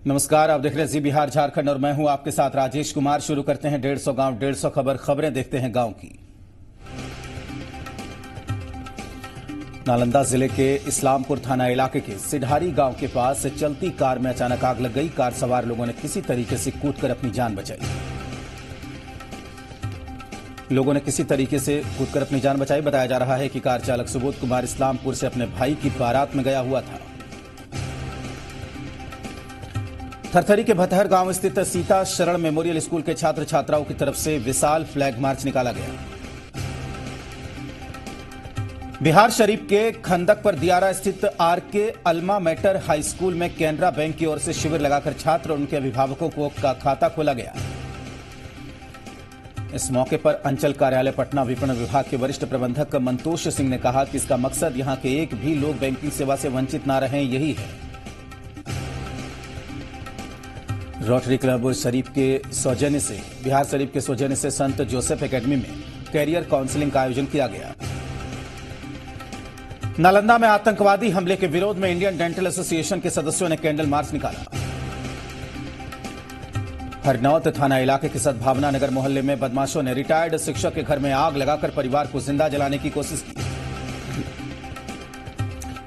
नमस्कार, आप देख रहे हैं जी बिहार झारखंड और मैं हूं आपके साथ राजेश कुमार। शुरू करते हैं 150 गांव 150 खबरें देखते हैं गांव की। नालंदा जिले के इस्लामपुर थाना इलाके के सिढारी गांव के पास चलती कार में अचानक आग लग गई। कार सवार लोगों ने किसी तरीके से कूदकर अपनी जान बचाई। बताया जा रहा है कि कार चालक सुबोध कुमार इस्लामपुर से अपने भाई की बारात में गया हुआ था। थरथरी के भतहर गांव स्थित सीता शरण मेमोरियल स्कूल के छात्र छात्राओं की तरफ से विशाल फ्लैग मार्च निकाला गया। बिहार शरीफ के खंदक पर दियारा स्थित RK alma mater high school में कैनरा बैंक की ओर से शिविर लगाकर छात्र और उनके अभिभावकों को का खाता खोला गया। इस मौके पर अंचल कार्यालय पटना विपणन विभाग के वरिष्ठ प्रबंधक मंतोष सिंह ने कहा कि इसका मकसद यहां के एक भी लोग बैंकिंग सेवा से वंचित न रहें, यही है। रोटरी क्लब शरीफ के सौजन्य से बिहार शरीफ के सौजन्य से संत जोसेफ एकेडमी में कैरियर काउंसलिंग का आयोजन किया गया। नालंदा में आतंकवादी हमले के विरोध में इंडियन डेंटल एसोसिएशन के सदस्यों ने कैंडल मार्च निकाला। हरनौत थाना इलाके के सद्भावना नगर मोहल्ले में बदमाशों ने रिटायर्ड शिक्षक के घर में आग लगाकर परिवार को जिंदा जलाने की कोशिश की।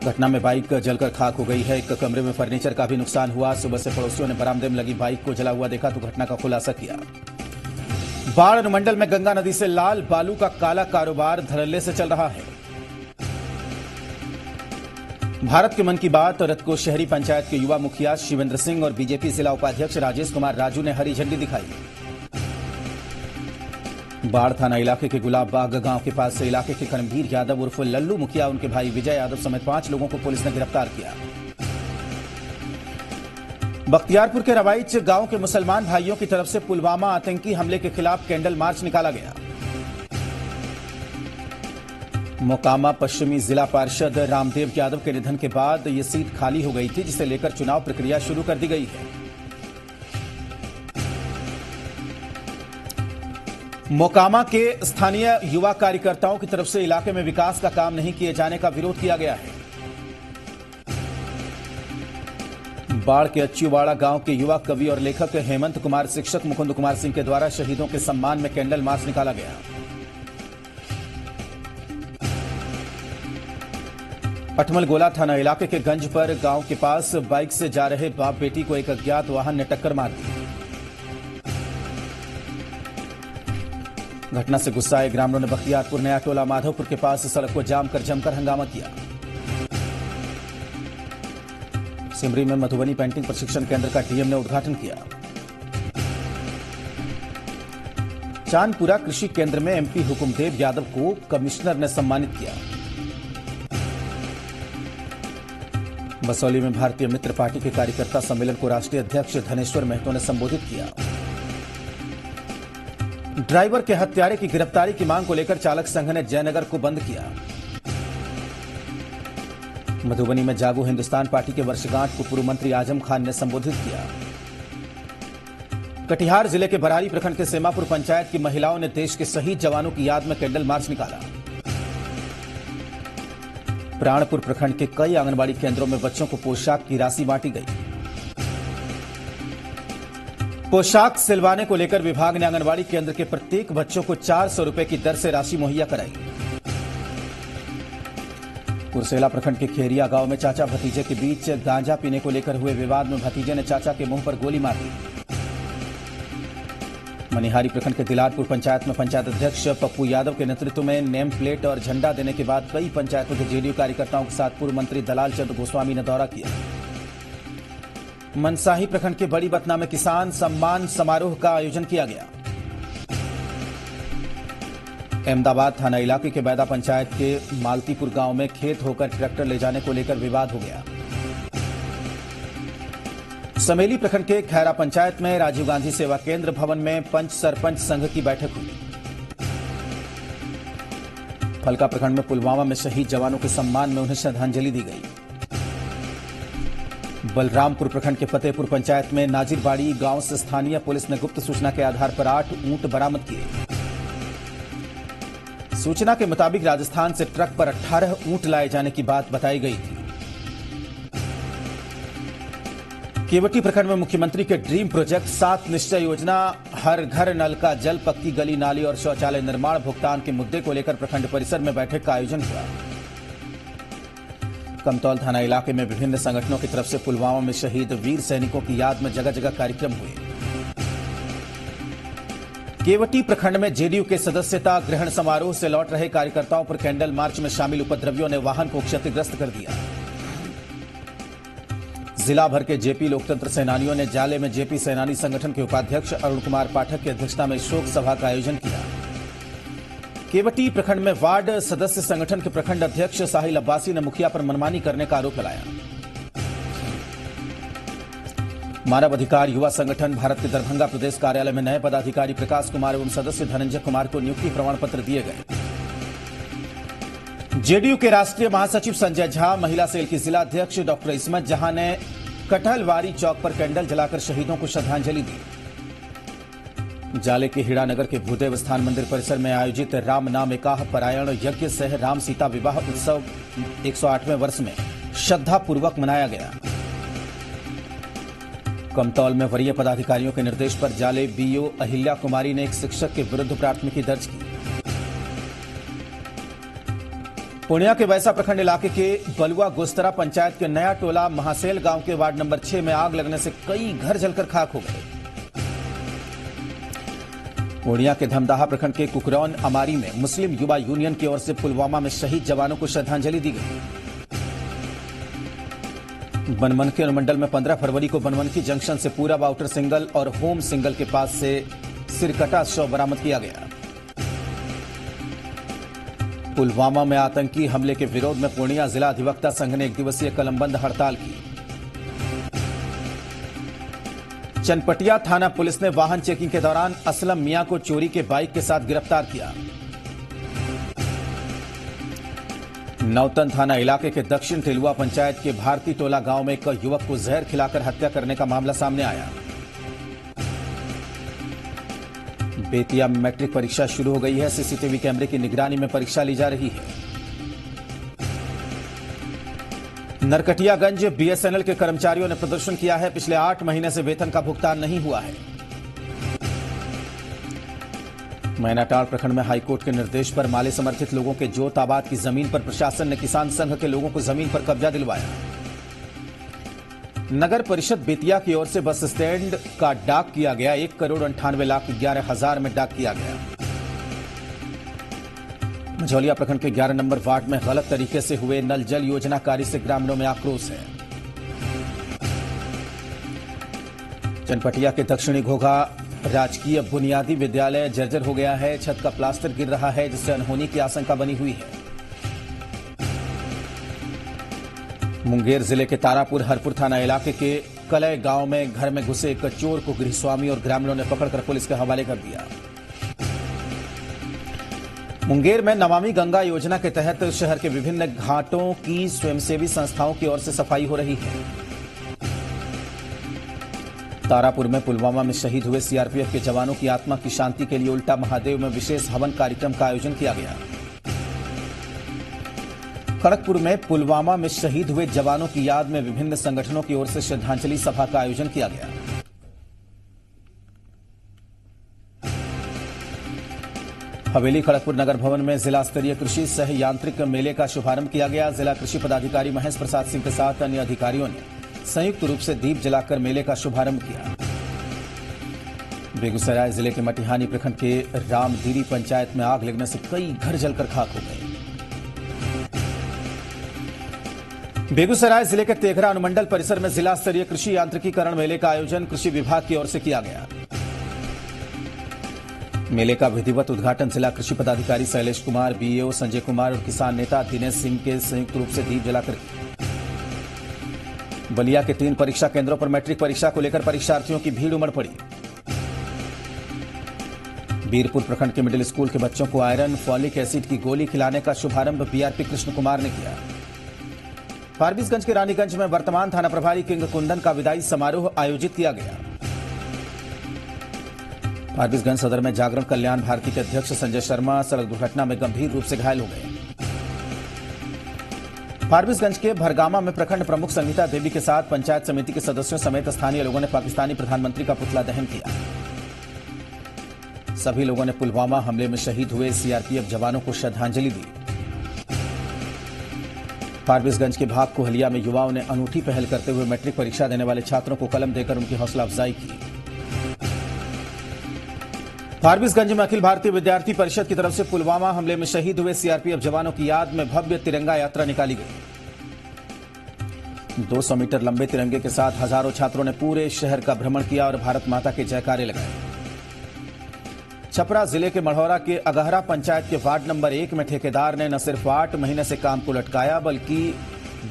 घटना में बाइक जलकर खाक हो गई है। एक कमरे में फर्नीचर का भी नुकसान हुआ। सुबह से पड़ोसियों ने बरामदे में लगी बाइक को जला हुआ देखा तो घटना का खुलासा किया। बाढ़ अनुमंडल में गंगा नदी से लाल बालू का काला कारोबार धड़ल्ले से चल रहा है। भारत के मन की बात रथ को शहरी पंचायत के युवा मुखिया शिवेंद्र सिंह और बीजेपी जिला उपाध्यक्ष राजेश कुमार राजू ने हरी झंडी दिखाई। बाढ़ थाना इलाके के गुलाब बाग गांव के पास से इलाके के कर्मवीर यादव उर्फ लल्लू मुखिया, उनके भाई विजय यादव समेत 5 लोगों को पुलिस ने गिरफ्तार किया। बख्तियारपुर के रवाइच गांव के मुसलमान भाइयों की तरफ से पुलवामा आतंकी हमले के खिलाफ कैंडल मार्च निकाला गया। मोकामा पश्चिमी जिला पार्षद रामदेव यादव के निधन के बाद ये सीट खाली हो गई थी, जिसे लेकर चुनाव प्रक्रिया शुरू कर दी गई है। मोकामा के स्थानीय युवा कार्यकर्ताओं की तरफ से इलाके में विकास का काम नहीं किए जाने का विरोध किया गया है। बाढ़ के अच्छीवाड़ा गांव के युवा कवि और लेखक हेमंत कुमार शिक्षक मुकुंद कुमार सिंह के द्वारा शहीदों के सम्मान में कैंडल मार्च निकाला गया। पटमल गोला थाना इलाके के गंज पर गांव के पास बाइक से जा रहे बाप बेटी को एक अज्ञात वाहन ने टक्कर मार दी। घटना से गुस्साए ग्रामीणों ने बख्तियारपुर नया टोला माधवपुर के पास सड़क को जाम कर जमकर हंगामा किया। सिमरी में मधुबनी पेंटिंग प्रशिक्षण केंद्र का डीएम ने उद्घाटन किया। चांदपुरा कृषि केंद्र में एमपी हुकुमदेव यादव को कमिश्नर ने सम्मानित किया। बसौली में भारतीय मित्र पार्टी के कार्यकर्ता सम्मेलन को राष्ट्रीय अध्यक्ष धनेश्वर महतो ने संबोधित किया। ड्राइवर के हत्यारे की गिरफ्तारी की मांग को लेकर चालक संघ ने जयनगर को बंद किया। मधुबनी में जागो हिंदुस्तान पार्टी के वर्षगांठ को पूर्व मंत्री आजम खान ने संबोधित किया। कटिहार जिले के बरारी प्रखंड के सेमापुर पंचायत की महिलाओं ने देश के शहीद जवानों की याद में कैंडल मार्च निकाला। प्राणपुर प्रखंड के कई आंगनबाड़ी केंद्रों में बच्चों को पोशाक की राशि बांटी गई। पोशाक सिलवाने को लेकर विभाग ने आंगनबाड़ी केंद्र के प्रत्येक बच्चों को 400 रुपए की दर से राशि मुहैया कराई। कुरसेला प्रखंड के खेरिया गांव में चाचा भतीजे के बीच गांजा पीने को लेकर हुए विवाद में भतीजे ने चाचा के मुंह पर गोली मार दी। मनिहारी प्रखंड के दिलारपुर पंचायत में पंचायत अध्यक्ष पप्पू यादव के नेतृत्व में नेम प्लेट और झंडा देने के बाद कई पंचायतों के जेडीयू कार्यकर्ताओं के साथ पूर्व मंत्री दलाल चंद गोस्वामी ने दौरा किया। मनसाही प्रखंड के बड़ी बतना में किसान सम्मान समारोह का आयोजन किया गया। अहमदाबाद थाना इलाके के बैदा पंचायत के मालतीपुर गांव में खेत होकर ट्रैक्टर ले जाने को लेकर विवाद हो गया। समेली प्रखंड के खैरा पंचायत में राजीव गांधी सेवा केंद्र भवन में पंच सरपंच संघ की बैठक हुई। फलका प्रखंड में पुलवामा में शहीद जवानों के सम्मान में उन्हें श्रद्धांजलि दी गई। बलरामपुर प्रखंड के फतेहपुर पंचायत में नाजिरबाड़ी गांव से स्थानीय पुलिस ने गुप्त सूचना के आधार पर 8 ऊंट बरामद किए। सूचना के मुताबिक राजस्थान से ट्रक पर 18 ऊंट लाए जाने की बात बताई गई थी। केवटी प्रखंड में मुख्यमंत्री के ड्रीम प्रोजेक्ट 7 निश्चय योजना हर घर नल का जल, पक्की गली नाली और शौचालय निर्माण भुगतान के मुद्दे को लेकर प्रखंड परिसर में बैठक का आयोजन हुआ। कमतौल थाना इलाके में विभिन्न संगठनों की तरफ से पुलवामा में शहीद वीर सैनिकों की याद में जगह जगह कार्यक्रम हुए। केवटी प्रखंड में जेडीयू के सदस्यता ग्रहण समारोह से लौट रहे कार्यकर्ताओं पर कैंडल मार्च में शामिल उपद्रवियों ने वाहन को क्षतिग्रस्त कर दिया। जिला भर के जेपी लोकतंत्र सेनानियों ने जाले में जेपी सेनानी संगठन के उपाध्यक्ष अरुण कुमार पाठक की अध्यक्षता में शोक सभा का आयोजन किया। केवटी प्रखंड में वार्ड सदस्य संगठन के प्रखंड अध्यक्ष साहिल अब्बासी ने मुखिया पर मनमानी करने का आरोप लगाया। मानव अधिकार युवा संगठन भारत के दरभंगा प्रदेश कार्यालय में नए पदाधिकारी प्रकाश कुमार एवं सदस्य धनंजय कुमार को नियुक्ति प्रमाण पत्र दिए गए। जेडीयू के राष्ट्रीय महासचिव संजय झा, महिला सेल की जिला अध्यक्ष डॉक्टर इस्मत जहां ने कटहलवारी चौक पर कैंडल जलाकर शहीदों को श्रद्धांजलि दी। जाले के हीरानगर के भूदेव स्थान मंदिर परिसर में आयोजित राम नाम एकाह परायण यज्ञ सह राम सीता विवाह उत्सव 108वें वर्ष में श्रद्धापूर्वक मनाया गया। कमतौल में वरीय पदाधिकारियों के निर्देश पर जाले बीओ अहिल्या कुमारी ने एक शिक्षक के विरुद्ध प्राथमिकी दर्ज की। पूर्णिया के वैसा प्रखंड इलाके के बलुआ गोस्तरा पंचायत के नया टोला महासेल गांव के वार्ड नंबर 6 में आग लगने से कई घर जलकर खाक हो गए। पूर्णिया के धमदाहा प्रखंड के कुकरौन अमारी में मुस्लिम युवा यूनियन की ओर से पुलवामा में शहीद जवानों को श्रद्धांजलि दी गई। बनमनखी अनुमंडल में 15 फरवरी को बनमनखी जंक्शन से पूरब आउटर सिंगल और होम सिंगल के पास से सिरकटा शव बरामद किया गया। पुलवामा में आतंकी हमले के विरोध में पूर्णिया जिला अधिवक्ता संघ ने 1 दिवसीय कलमबंद हड़ताल की। चनपटिया थाना पुलिस ने वाहन चेकिंग के दौरान असलम मियां को चोरी के बाइक के साथ गिरफ्तार किया। नौतन थाना इलाके के दक्षिण टिलुआ पंचायत के भारती टोला गांव में एक युवक को जहर खिलाकर हत्या करने का मामला सामने आया। बेतिया में मैट्रिक परीक्षा शुरू हो गई है। सीसीटीवी कैमरे की निगरानी में परीक्षा ली जा रही है। नरकटियागंज बीएसएनएल के कर्मचारियों ने प्रदर्शन किया है। पिछले 8 महीने से वेतन का भुगतान नहीं हुआ है। मैनाटाड़ प्रखंड में हाईकोर्ट के निर्देश पर माले समर्थित लोगों के जोत आबाद की जमीन पर प्रशासन ने किसान संघ के लोगों को जमीन पर कब्जा दिलवाया। नगर परिषद बेतिया की ओर से बस स्टैंड का डाक किया गया। 1,98,11,000 में डाक किया गया। मझौलिया प्रखंड के 11 नंबर वार्ड में गलत तरीके से हुए नल जल योजना कार्य से ग्रामीणों में आक्रोश है। चनपटिया के दक्षिणी घोघा राजकीय बुनियादी विद्यालय जर्जर हो गया है। छत का प्लास्टर गिर रहा है, जिससे अनहोनी की आशंका बनी हुई है। मुंगेर जिले के तारापुर हरपुर थाना इलाके के कलय गांव में घर में घुसे एक चोर को गृहस्वामी और ग्रामीणों ने पकड़कर पुलिस के हवाले कर दिया। मुंगेर में नमामि गंगा योजना के तहत शहर के विभिन्न घाटों की स्वयंसेवी संस्थाओं की ओर से सफाई हो रही है। तारापुर में पुलवामा में शहीद हुए सीआरपीएफ के जवानों की आत्मा की शांति के लिए उल्टा महादेव में विशेष हवन कार्यक्रम का आयोजन किया गया। खड़गपुर में पुलवामा में शहीद हुए जवानों की याद में विभिन्न संगठनों की ओर से श्रद्धांजलि सभा का आयोजन किया गया। हवेली खड़गपुर नगर भवन में जिला स्तरीय कृषि सह यांत्रिक मेले का शुभारंभ किया गया। जिला कृषि पदाधिकारी महेश प्रसाद सिंह के साथ अन्य अधिकारियों ने संयुक्त रूप से दीप जलाकर मेले का शुभारंभ किया। बेगूसराय जिले के मटिहानी प्रखंड के रामदीरी पंचायत में आग लगने से कई घर जलकर खाक हो गए। बेगूसराय जिले के तेघरा अनुमंडल परिसर में जिला स्तरीय कृषि यांत्रिकीकरण मेले का आयोजन कृषि विभाग की ओर से किया गया। मेले का विधिवत उद्घाटन जिला कृषि पदाधिकारी शैलेश कुमार, बीएओ संजय कुमार और किसान नेता दिनेश सिंह के संयुक्त रूप से दीप जलाकर किया। बलिया के 3 परीक्षा केंद्रों पर मैट्रिक परीक्षा को लेकर परीक्षार्थियों की भीड़ उमड़ पड़ी। बीरपुर प्रखंड के मिडिल स्कूल के बच्चों को आयरन फॉलिक एसिड की गोली खिलाने का शुभारंभ बीआरपी कृष्ण कुमार ने किया। फारबिसगंज के रानीगंज में वर्तमान थाना प्रभारी किंग कुंदन का विदाई समारोह आयोजित किया गया। फारबिसगंज सदर में जागरण कल्याण भारती के अध्यक्ष संजय शर्मा सड़क दुर्घटना में गंभीर रूप से घायल हो गए। फारबिसगंज के भरगामा में प्रखंड प्रमुख संगीता देवी के साथ पंचायत समिति के सदस्यों समेत स्थानीय लोगों ने पाकिस्तानी प्रधानमंत्री का पुतला दहन किया। सभी लोगों ने पुलवामा हमले में शहीद हुए सीआरपीएफ जवानों को श्रद्धांजलि दी। फारबिसगंज के भाग कोहलिया में युवाओं ने अनूठी पहल करते हुए मैट्रिक परीक्षा देने वाले छात्रों को कलम देकर उनकी हौसला अफजाई की। फारबिसगंज में अखिल भारतीय विद्यार्थी परिषद की तरफ से पुलवामा हमले में शहीद हुए सीआरपीएफ जवानों की याद में भव्य तिरंगा यात्रा निकाली गई। 200 मीटर लंबे तिरंगे के साथ हजारों छात्रों ने पूरे शहर का भ्रमण किया और भारत माता के जयकारे लगाए। छपरा जिले के मढ़ौरा के अगहरा पंचायत के वार्ड नंबर 1 में ठेकेदार ने न सिर्फ 8 महीने से काम को लटकाया बल्कि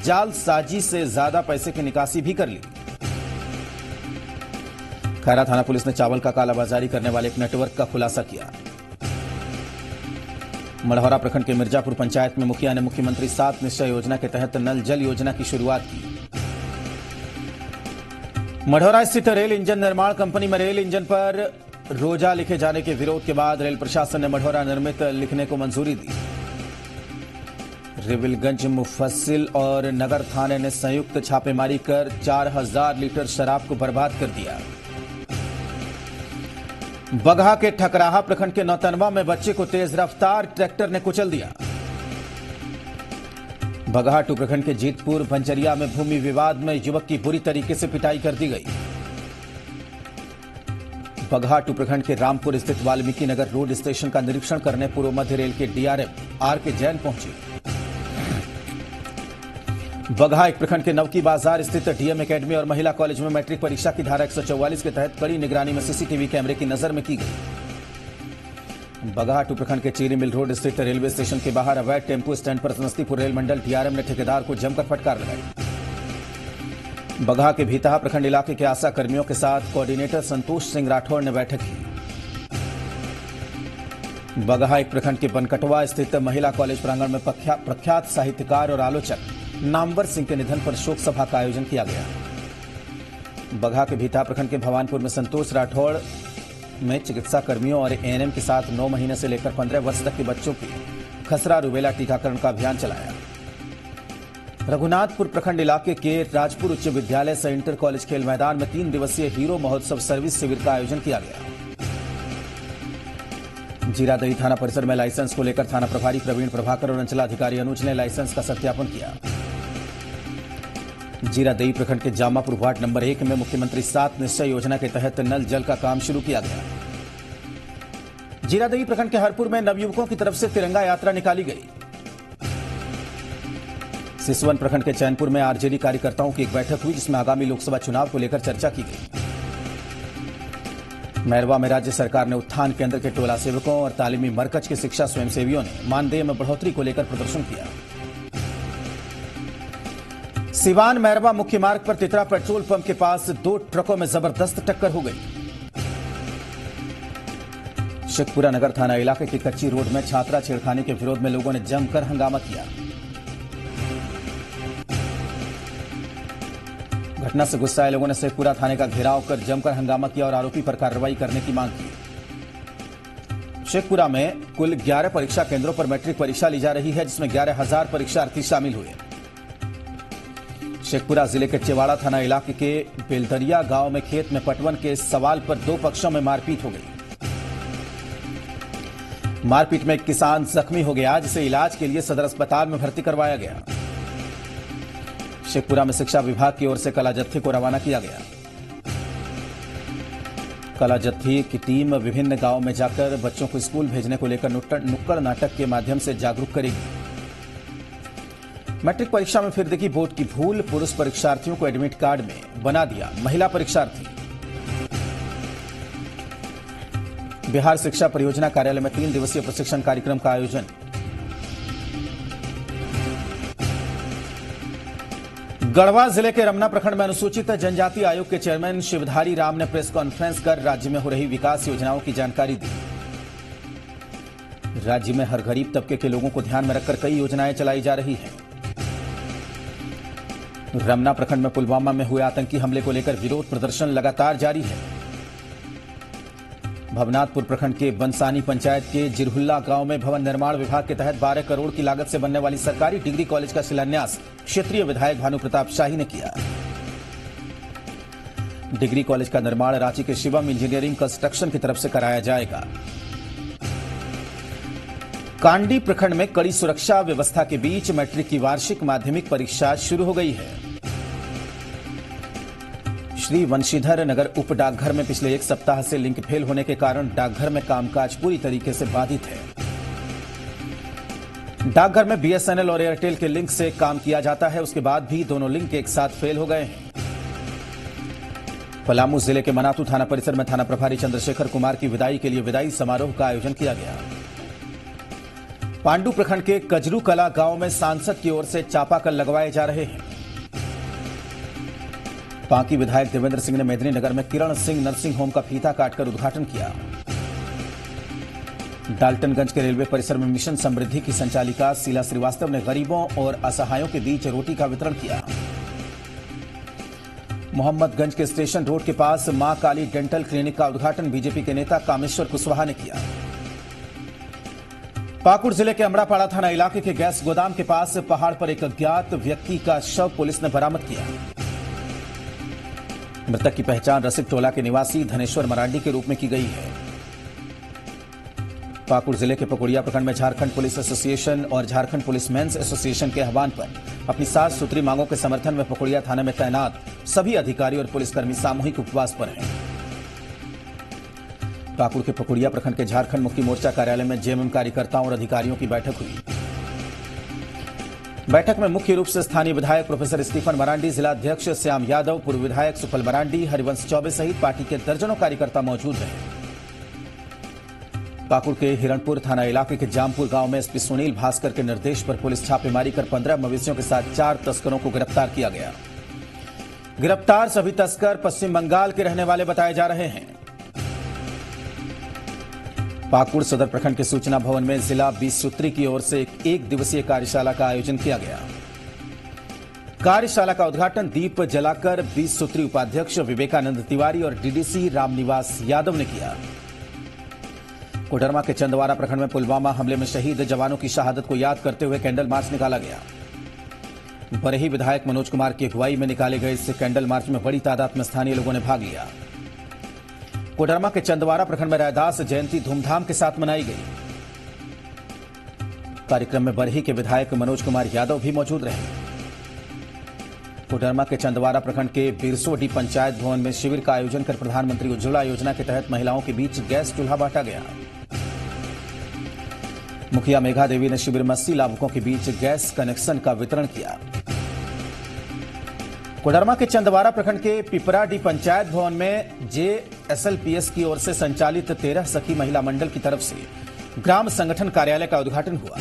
जालसाजी से ज्यादा पैसे की निकासी भी कर ली। खैरा थाना पुलिस ने चावल का कालाबाजारी करने वाले एक नेटवर्क का खुलासा किया। मढ़ौरा प्रखंड के मिर्जापुर पंचायत में मुखिया ने मुख्यमंत्री 7 निश्चय योजना के तहत नल जल योजना की शुरुआत की। मढ़ौरा स्थित रेल इंजन निर्माण कंपनी में रेल इंजन पर रोजा लिखे जाने के विरोध के बाद रेल प्रशासन ने मढ़ौरा निर्मित लिखने को मंजूरी दी। रिविलगंज मुफस्सिल और नगर थाने ने संयुक्त छापेमारी कर 4000 लीटर शराब को बर्बाद कर दिया। बगहा के ठकराहा प्रखंड के नौतनवा में बच्चे को तेज रफ्तार ट्रैक्टर ने कुचल दिया। बगहा टू प्रखंड के जीतपुर बंजरिया में भूमि विवाद में युवक की बुरी तरीके से पिटाई कर दी गई। बगहा टू प्रखंड के रामपुर स्थित वाल्मीकि नगर रोड स्टेशन का निरीक्षण करने पूर्व मध्य रेल के डीआरएम आर.के. जैन पहुंचे। बगहा एक प्रखंड के नवकी बाजार स्थित डीएम एकेडमी और महिला कॉलेज में मैट्रिक परीक्षा की धारा 144 के तहत कड़ी निगरानी में सीसीटीवी कैमरे की नजर में की गई। बगहा टू प्रखंड के चीनी मिल रोड स्थित रेलवे स्टेशन के बाहर अवैध टेम्पो स्टैंड पर समस्तीपुर रेल मंडल डीआरएम ने ठेकेदार को जमकर फटकार लगाई। बगहा के भीतहा प्रखंड इलाके के आशा कर्मियों के साथ कोऑर्डिनेटर संतोष सिंह राठौड़ ने बैठक की। बगहा एक प्रखंड के बनकटवा स्थित महिला कॉलेज प्रांगण में प्रख्यात साहित्यकार और आलोचक नामवर सिंह के निधन पर शोक सभा का आयोजन किया गया। बगहा के भीतहा प्रखंड के भवानपुर में संतोष राठौड़ में चिकित्सा कर्मियों और एएनएम के साथ 9 महीने से लेकर 15 वर्ष तक के बच्चों की खसरा रूबेला टीकाकरण का अभियान चलाया। रघुनाथपुर प्रखंड इलाके के राजपुर उच्च विद्यालय से इंटर कॉलेज खेल मैदान में 3 दिवसीय हीरो महोत्सव सर्विस शिविर का आयोजन किया गया। जीरादेई थाना परिसर में लाइसेंस को लेकर थाना प्रभारी प्रवीण प्रभाकर और अंचलाधिकारी अनुज ने लाइसेंस का सत्यापन किया। जीरादेई प्रखंड के जामापुर वार्ड नंबर 1 में मुख्यमंत्री 7 निश्चय योजना के तहत नल जल का काम शुरू किया गया। जीरादेई प्रखंड के हरपुर में नवयुवकों की तरफ से तिरंगा यात्रा निकाली गई। सिसवन प्रखंड के चैनपुर में आरजेडी कार्यकर्ताओं की एक बैठक हुई जिसमें आगामी लोकसभा चुनाव को लेकर चर्चा की गई। मैरवा में राज्य सरकार ने उत्थान केंद्र के टोला सेवकों और तालीमी मरकज के शिक्षा स्वयंसेवियों ने मानदेय में बढ़ोतरी को लेकर प्रदर्शन किया। सिवान मैरवा मुख्य मार्ग पर तितरा पेट्रोल पंप के पास 2 ट्रकों में जबरदस्त टक्कर हो गई। शेखपुरा नगर थाना इलाके की कच्ची रोड में छात्रा छेड़खानी के विरोध में लोगों ने जमकर हंगामा किया। घटना से गुस्साए लोगों ने शेखपुरा थाने का घेराव कर जमकर हंगामा किया और आरोपी पर कार्रवाई करने की मांग की। शेखपुरा में कुल 11 परीक्षा केंद्रों पर मैट्रिक परीक्षा ली जा रही है जिसमें 11,000 परीक्षार्थी शामिल हुए। शेखपुरा जिले के चेवाड़ा थाना इलाके के बेलदरिया गांव में खेत में पटवन के सवाल पर 2 पक्षों में मारपीट हो गई। मारपीट में एक किसान जख्मी हो गया जिसे इलाज के लिए सदर अस्पताल में भर्ती करवाया गया। शेखपुरा में शिक्षा विभाग की ओर से कला जत्थे को रवाना किया गया। कला जत्थे की टीम विभिन्न गांवों में जाकर बच्चों को स्कूल भेजने को लेकर नुक्कड़ नाटक के माध्यम से जागरूक करेगी। मैट्रिक परीक्षा में फिर देखी बोर्ड की भूल, पुरुष परीक्षार्थियों को एडमिट कार्ड में बना दिया महिला परीक्षार्थी। बिहार शिक्षा परियोजना कार्यालय में 3 दिवसीय प्रशिक्षण कार्यक्रम का आयोजन। गढ़वा जिले के रमना प्रखंड में अनुसूचित जनजाति आयोग के चेयरमैन शिवधारी राम ने प्रेस कॉन्फ्रेंस कर राज्य में हो रही विकास योजनाओं की जानकारी दी। राज्य में हर गरीब तबके के लोगों को ध्यान में रखकर कई योजनाएं चलाई जा रही हैं। रमना प्रखंड में पुलवामा में हुए आतंकी हमले को लेकर विरोध प्रदर्शन लगातार जारी है। भवनाथपुर प्रखंड के बंसानी पंचायत के जिरहुल्ला गांव में भवन निर्माण विभाग के तहत 12 करोड़ की लागत से बनने वाली सरकारी डिग्री कॉलेज का शिलान्यास क्षेत्रीय विधायक भानु प्रताप शाही ने किया। डिग्री कॉलेज का निर्माण रांची के शिवम इंजीनियरिंग कंस्ट्रक्शन की तरफ से कराया जाएगा। कांडी प्रखंड में कड़ी सुरक्षा व्यवस्था के बीच मैट्रिक की वार्षिक माध्यमिक परीक्षा शुरू हो गई है। श्री वंशीधर नगर उप डाकघर में पिछले एक सप्ताह से लिंक फेल होने के कारण डाकघर में कामकाज पूरी तरीके से बाधित है। डाकघर में बीएसएनएल और एयरटेल के लिंक से काम किया जाता है, उसके बाद भी दोनों लिंक एक साथ फेल हो गए हैं। पलामू जिले के मनातू थाना परिसर में थाना प्रभारी चंद्रशेखर कुमार की विदाई के लिए विदाई समारोह का आयोजन किया गया। पांडु प्रखंड के कजरू कला गांव में सांसद की ओर से चापाकल लगवाए जा रहे हैं। पांकी विधायक देवेंद्र सिंह ने मेदिनीनगर में किरण सिंह नर्सिंग होम का फीता काटकर उद्घाटन किया। डाल्टनगंज के रेलवे परिसर में मिशन समृद्धि की संचालिका शीला श्रीवास्तव ने गरीबों और असहायों के बीच रोटी का वितरण किया। मोहम्मदगंज के स्टेशन रोड के पास मां काली डेंटल क्लिनिक का उद्घाटन बीजेपी के नेता कामेश्वर कुशवाहा ने किया। पाकुड़ जिले के अमड़ापाड़ा थाना इलाके के गैस गोदाम के पास पहाड़ पर एक अज्ञात व्यक्ति का शव पुलिस ने बरामद किया। मृतक की पहचान रसिक टोला के निवासी धनेश्वर मरांडी के रूप में की गई है। पाकुड़ जिले के पकुड़िया प्रखंड में झारखंड पुलिस एसोसिएशन और झारखंड पुलिस मेंस एसोसिएशन के आह्वान पर अपनी 7 सूत्री मांगों के समर्थन में पकुड़िया थाने में तैनात सभी अधिकारी और पुलिसकर्मी सामूहिक उपवास पर हैं। पाकुड़ के पकुड़िया प्रखंड के झारखंड मुक्ति मोर्चा कार्यालय में जेएमएम कार्यकर्ताओं और अधिकारियों की बैठक हुई। बैठक में मुख्य रूप से स्थानीय विधायक प्रोफेसर स्टीफन मरांडी, जिला अध्यक्ष श्याम यादव, पूर्व विधायक सुफल मरांडी, हरिवंश चौबे सहित पार्टी के दर्जनों कार्यकर्ता मौजूद रहे। पाकुड़ के हिरणपुर थाना इलाके के जामपुर गांव में एसपी सुनील भास्कर के निर्देश पर पुलिस छापेमारी कर 15 मवेशियों के साथ 4 तस्करों को गिरफ्तार किया गया। गिरफ्तार सभी तस्कर पश्चिम बंगाल के रहने वाले बताए जा रहे हैं। पाकुड़ सदर प्रखंड के सूचना भवन में जिला 20 सूत्री की ओर से एक दिवसीय कार्यशाला का आयोजन किया गया। कार्यशाला का उद्घाटन दीप जलाकर 20 सूत्री उपाध्यक्ष विवेकानंद तिवारी और डीडीसी रामनिवास यादव ने किया। कोडरमा के चंदवारा प्रखंड में पुलवामा हमले में शहीद जवानों की शहादत को याद करते हुए कैंडल मार्च निकाला गया। बरही विधायक मनोज कुमार की अगुवाई में निकाले गए इस कैंडल मार्च में बड़ी तादाद में स्थानीय लोगों ने भाग लिया। कोडरमा के चंदवारा प्रखंड में रैदास जयंती धूमधाम के साथ मनाई गई। कार्यक्रम में बरही के विधायक मनोज कुमार यादव भी मौजूद रहे। कोडरमा के चंदवारा प्रखंड के बिरसोडी पंचायत भवन में शिविर का आयोजन कर प्रधानमंत्री उज्ज्वला योजना के तहत महिलाओं के बीच गैस चूल्हा बांटा गया। मुखिया मेघा देवी ने शिविर में 80 लाभुकों के बीच गैस कनेक्शन का वितरण किया। कोडरमा के चंदवारा प्रखंड के पिपराडी पंचायत भवन में जेएसएलपीएस की ओर से संचालित 13 सखी महिला मंडल की तरफ से ग्राम संगठन कार्यालय का उद्घाटन हुआ।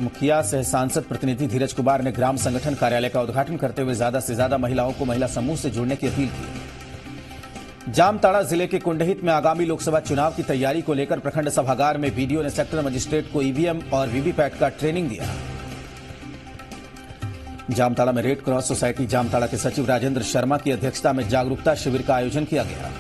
मुखिया सह सांसद प्रतिनिधि धीरज कुमार ने ग्राम संगठन कार्यालय का उद्घाटन करते हुए ज्यादा से ज्यादा महिलाओं को महिला समूह से जुड़ने की अपील की। जामताड़ा जिले के कुंडहित में आगामी लोकसभा चुनाव की तैयारी को लेकर प्रखंड सभागार में बीडीओ ने सेक्टर मजिस्ट्रेट को ईवीएम और वीवीपैट का ट्रेनिंग दिया। जामताड़ा में रेड क्रॉस सोसाइटी जामताड़ा के सचिव राजेंद्र शर्मा की अध्यक्षता में जागरूकता शिविर का आयोजन किया गया।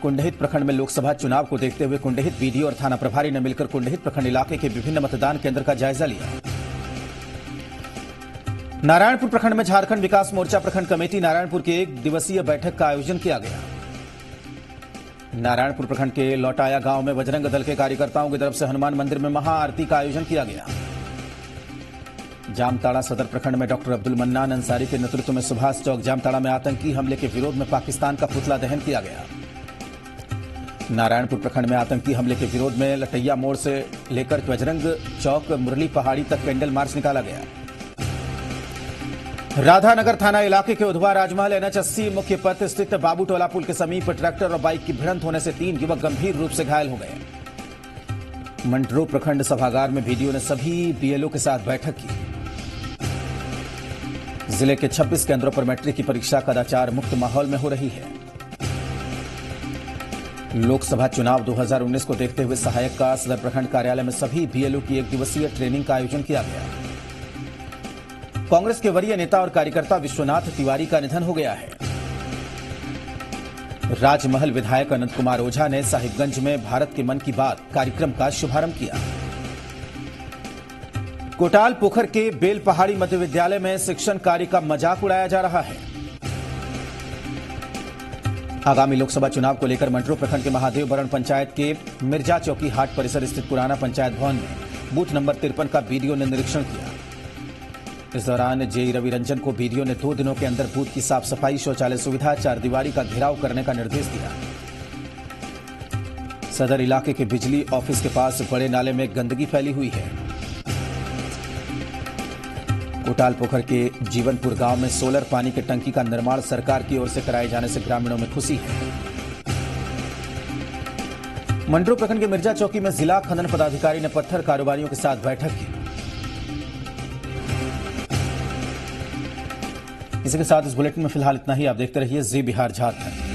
कुंडहित प्रखंड में लोकसभा चुनाव को देखते हुए कुंडहित बीडीओ और थाना प्रभारी ने मिलकर कुंडहित प्रखंड इलाके के विभिन्न मतदान केंद्र का जायजा लिया। नारायणपुर प्रखंड में झारखंड विकास मोर्चा प्रखंड कमेटी नारायणपुर की 1 दिवसीय बैठक का आयोजन किया गया। नारायणपुर प्रखंड के लौटाया गांव में बजरंग दल के कार्यकर्ताओं की तरफ से हनुमान मंदिर में महाआरती का आयोजन किया गया। जामताड़ा सदर प्रखंड में डॉक्टर अब्दुल मन्नान अंसारी के नेतृत्व में सुभाष चौक जामताड़ा में आतंकी हमले के विरोध में पाकिस्तान का पुतला दहन किया गया। नारायणपुर प्रखंड में आतंकी हमले के विरोध में लटैया मोड़ से लेकर बजरंग चौक मुरली पहाड़ी तक कैंडल मार्च निकाला गया। राधानगर थाना इलाके के उधवा राजमहल NH80 मुख्य पथ स्थित बाबू टोला पुल के समीप ट्रैक्टर और बाइक की भिड़ंत होने से 3 युवक गंभीर रूप से घायल हो गए। मंडरो प्रखंड सभागार में बीडीओ ने सभी बीएलओ के साथ बैठक की। जिले के 26 केंद्रों पर मैट्रिक की परीक्षा कदाचार मुक्त माहौल में हो रही है। लोकसभा चुनाव 2019 को देखते हुए सहायक का सदर प्रखंड कार्यालय में सभी बीएलओ की 1 दिवसीय ट्रेनिंग का आयोजन किया गया। कांग्रेस के वरीय नेता और कार्यकर्ता विश्वनाथ तिवारी का निधन हो गया है। राजमहल विधायक अनंत कुमार ओझा ने साहिबगंज में भारत के मन की बात कार्यक्रम का शुभारंभ किया। कोटाल पोखर के बेल पहाड़ी मध्य विद्यालय में शिक्षण कार्य का मजाक उड़ाया जा रहा है। आगामी लोकसभा चुनाव को लेकर मंटरू प्रखंड के महादेव बरण पंचायत के मिर्जा चौकी हाट परिसर स्थित पुराना पंचायत भवन में बूथ नंबर 53 का बीडीओ ने निरीक्षण किया। इस दौरान जेई रवि रंजन को बीडीओ ने 2 दिनों के अंदर बूथ की साफ सफाई, शौचालय सुविधा, चारदीवारी का घेराव करने का निर्देश दिया। सदर इलाके के बिजली ऑफिस के पास बड़े नाले में गंदगी फैली हुई है। कोटाल पोखर के जीवनपुर गांव में सोलर पानी की टंकी का निर्माण सरकार की ओर से कराए जाने से ग्रामीणों में खुशी है। मंटरू प्रखंड के मिर्जा चौकी में जिला खनन पदाधिकारी ने पत्थर कारोबारियों के साथ बैठक की। इसी के साथ इस बुलेटिन में फिलहाल इतना ही। आप देखते रहिए जी बिहार झारखंड।